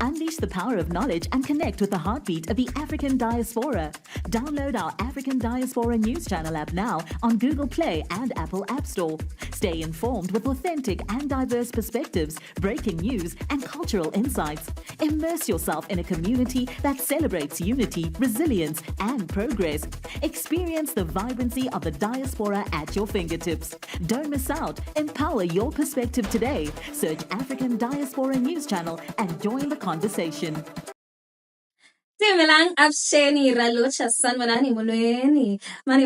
Unleash the power of knowledge and connect with the heartbeat of the African diaspora. Download our African Diaspora News Channel app now on Google Play and Apple App Store. Stay informed with authentic and diverse perspectives, breaking news, and cultural insights. Immerse yourself in a community that celebrates unity, resilience, and progress. Experience the vibrancy of the diaspora at your fingertips. Don't miss out. Empower your perspective today. Search African Diaspora News Channel and join the conversation. My name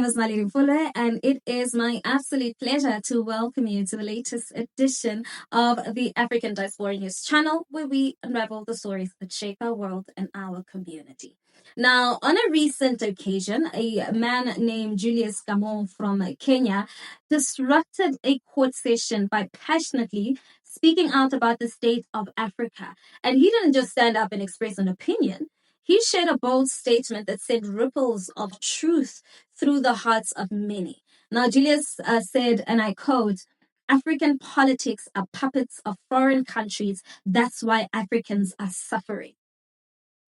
is Naledi Mfoloe, and it is my absolute pleasure to welcome you to the latest edition of the African Diaspora News Channel, where we unravel the stories that shape our world and our community. Now, on a recent occasion, a man named Julius Kamau from Kenya disrupted a court session by passionately speaking out about the state of Africa. And he didn't just stand up and express an opinion. He shared a bold statement that sent ripples of truth through the hearts of many. Now, Julius said, and I quote, "African politics are puppets of foreign countries. That's why Africans are suffering."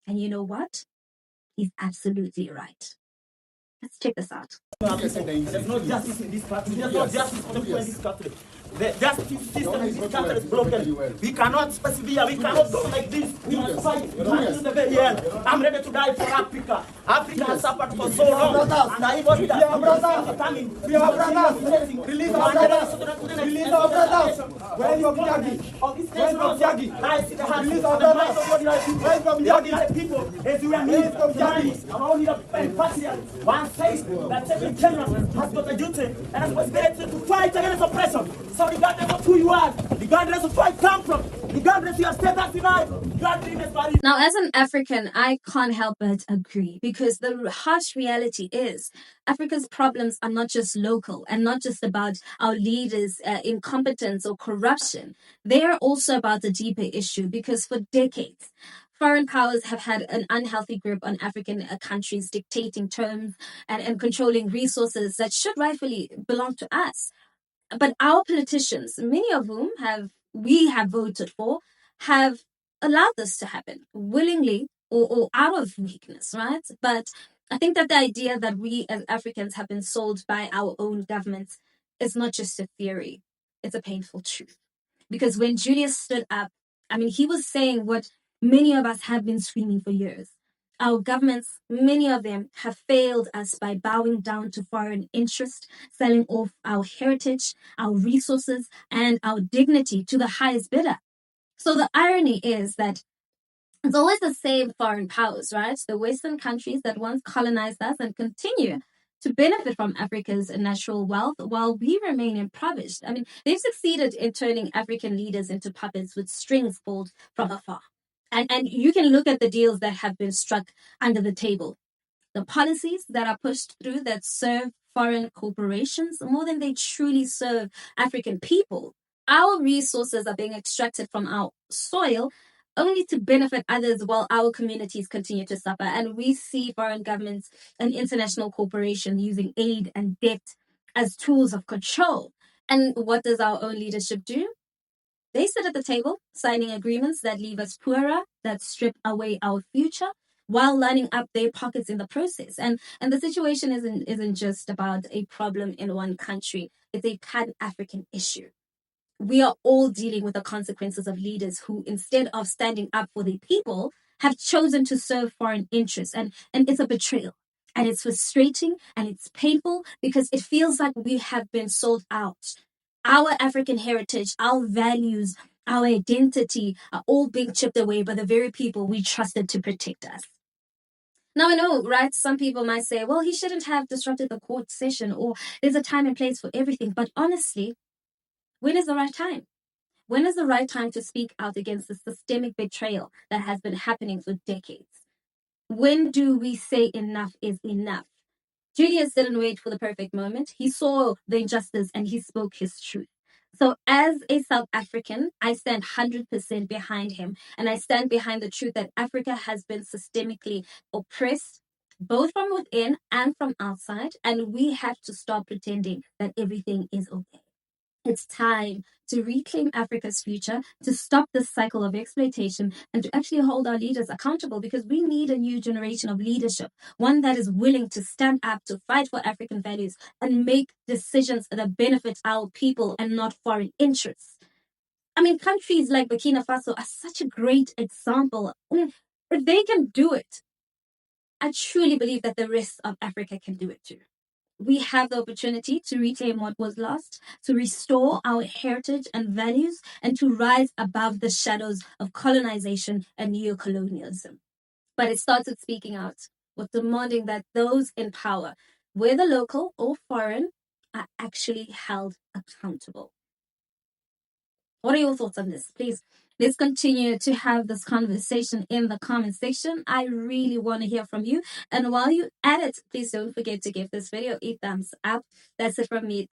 And you know what? He's absolutely right. Let's check this out. There's no justice in this country. There's no justice for the people in this country. The justice system in this country is broken. We cannot persevere. We cannot go like this. We must fight to the very end. I'm ready to die for Africa. Africa has suffered for so long. And I was with us coming. We are brothers. Release our brothers. Release our brothers. Where is Yagi? Where is Yagi? I see the hands. Release our brothers. Where is Yagi? People, as we are needed from Yagi, our own patriots. One says that every Kenyan has got a duty and a responsibility to fight against oppression. So regardless of who you are, regardless of where you come from, regardless of your status in life, your dream is valid. Now, as an African, I can't help but agree, because the harsh reality is Africa's problems are not just local and not just about our leaders' incompetence or corruption. They are also about a deeper issue, because for decades, foreign powers have had an unhealthy grip on African countries, dictating terms and controlling resources that should rightfully belong to us. But our politicians, many of whom we have voted for, have allowed this to happen willingly or out of weakness, right? But I think that the idea that we as Africans have been sold by our own governments is not just a theory, it's a painful truth. Because when Julius stood up, he was saying what many of us have been screaming for years. Our governments, many of them, have failed us by bowing down to foreign interest, selling off our heritage, our resources, and our dignity to the highest bidder. So the irony is that it's always the same foreign powers, right? The Western countries that once colonized us and continue to benefit from Africa's natural wealth while we remain impoverished. They've succeeded in turning African leaders into puppets with strings pulled from afar. And you can look at the deals that have been struck under the table. The policies that are pushed through that serve foreign corporations more than they truly serve African people. Our resources are being extracted from our soil only to benefit others while our communities continue to suffer. And we see foreign governments and international corporations using aid and debt as tools of control. And what does our own leadership do? They sit at the table, signing agreements that leave us poorer, that strip away our future, while lining up their pockets in the process. And the situation isn't just about a problem in one country. It's a pan-African issue. We are all dealing with the consequences of leaders who, instead of standing up for the people, have chosen to serve foreign interests. And it's a betrayal. And it's frustrating and it's painful, because it feels like we have been sold out. Our African heritage, our values, our identity are all being chipped away by the very people we trusted to protect us. Now, I know, right? Some people might say, well, he shouldn't have disrupted the court session, or there's a time and place for everything. But honestly, when is the right time? When is the right time to speak out against the systemic betrayal that has been happening for decades? When do we say enough is enough? Julius didn't wait for the perfect moment. He saw the injustice and he spoke his truth. So as a South African, I stand 100% behind him. And I stand behind the truth that Africa has been systemically oppressed, both from within and from outside. And we have to stop pretending that everything is okay. It's time to reclaim Africa's future, to stop this cycle of exploitation, and to actually hold our leaders accountable, because we need a new generation of leadership, one that is willing to stand up, to fight for African values, and make decisions that benefit our people and not foreign interests. I mean, countries like Burkina Faso are such a great example. I mean, if they can do it, I truly believe that the rest of Africa can do it too. We have the opportunity to reclaim what was lost, to restore our heritage and values, and to rise above the shadows of colonization and neocolonialism. But it starts with speaking out, with demanding that those in power, whether local or foreign, are actually held accountable. What are your thoughts on this? Please, let's continue to have this conversation in the comment section. I really want to hear from you. And while you at it, please don't forget to give this video a thumbs up. That's it from me.